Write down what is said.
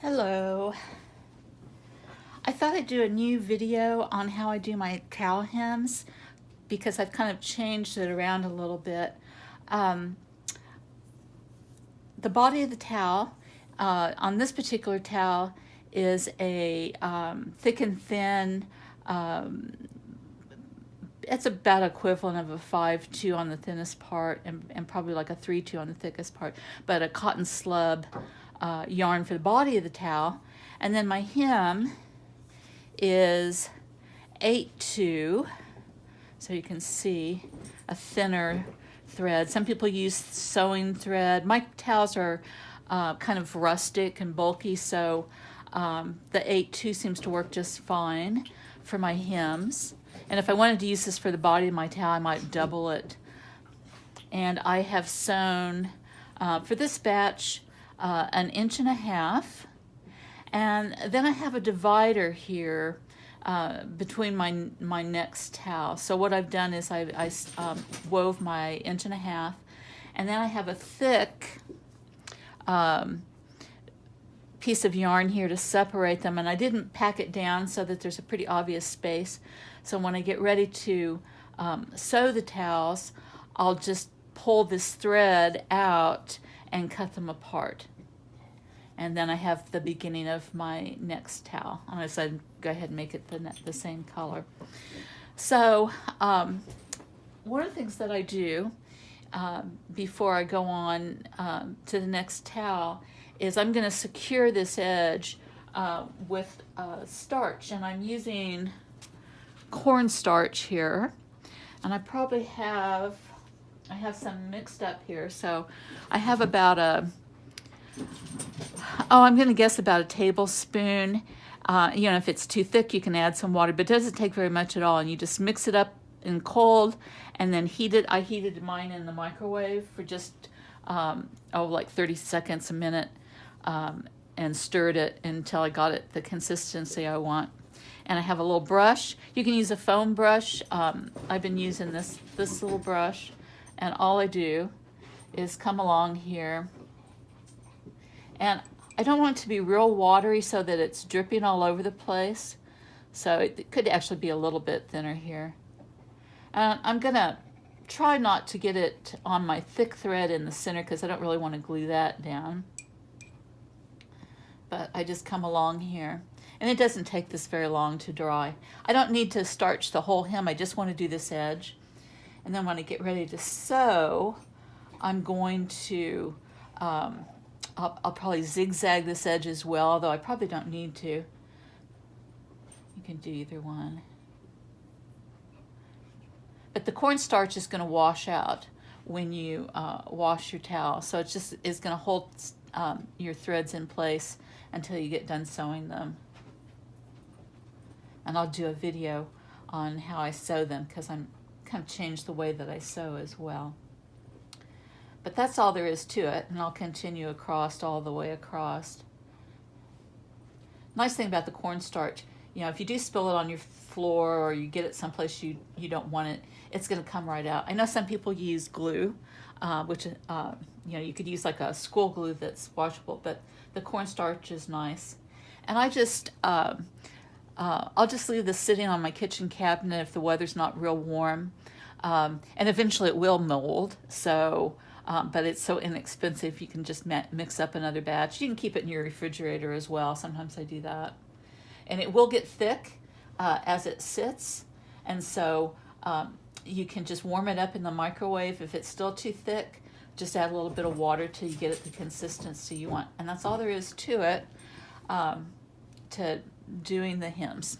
Hello. I thought I'd do a new video on how I do my towel hems because I've kind of changed it around a little bit. Um, the body of the towel, on this particular towel, is a thick and thin, it's about equivalent of a 5-2 on the thinnest part and probably like a 3-2 on the thickest part, but a cotton slub yarn for the body of the towel. And then my hem is 8-2, so you can see a thinner thread. Some people use sewing thread. My towels are kind of rustic and bulky, so the 8-2 seems to work just fine for my hems. And if I wanted to use this for the body of my towel, I might double it. And I have sewn, for this batch, 1.5 inches. And then I have a divider here between my next towel. So what I've done is I wove my 1.5 inches, and then I have a thick piece of yarn here to separate them, and I didn't pack it down so that there's a pretty obvious space. So when I get ready to sew the towels, I'll just pull this thread out and cut them apart. And then I have the beginning of my next towel. I'm going to go ahead and make it the same color. So one of the things that I do before I go on to the next towel is I'm going to secure this edge with starch, and I'm using cornstarch here, and I probably have some mixed up here, so I have about I'm going to guess about a tablespoon. If it's too thick, you can add some water, but it doesn't take very much at all, and you just mix it up in cold and then heat it. I heated mine in the microwave for just like 30 seconds, a minute, and stirred it until I got it the consistency I want. And I have a little brush. You can use a foam brush. I've been using this little brush, and all I do is come along here, and I don't want it to be real watery so that it's dripping all over the place. So it could actually be a little bit thinner here. And I'm gonna try not to get it on my thick thread in the center because I don't really want to glue that down. But I just come along here. And it doesn't take this very long to dry. I don't need to starch the whole hem. I just want to do this edge. And then when I get ready to sew, I'm going to, I'll probably zigzag this edge as well, although I probably don't need to. You can do either one. But the cornstarch is going to wash out when you wash your towel. So it's going to hold your threads in place until you get done sewing them. And I'll do a video on how I sew them because I'm kind of changed the way that I sew as well. But that's all there is to it, and I'll continue across all the way across. Nice thing about the cornstarch, if you do spill it on your floor or you get it someplace you don't want it, it's going to come right out. I know some people use glue, which you could use like a school glue that's washable, but the cornstarch is nice. And I'll just leave this sitting on my kitchen cabinet if the weather's not real warm. And eventually it will mold, so, but it's so inexpensive you can just mix up another batch. You can keep it in your refrigerator as well. Sometimes I do that. And it will get thick as it sits, and so you can just warm it up in the microwave. If it's still too thick, just add a little bit of water till you get it the consistency you want. And that's all there is to it, to doing the hems.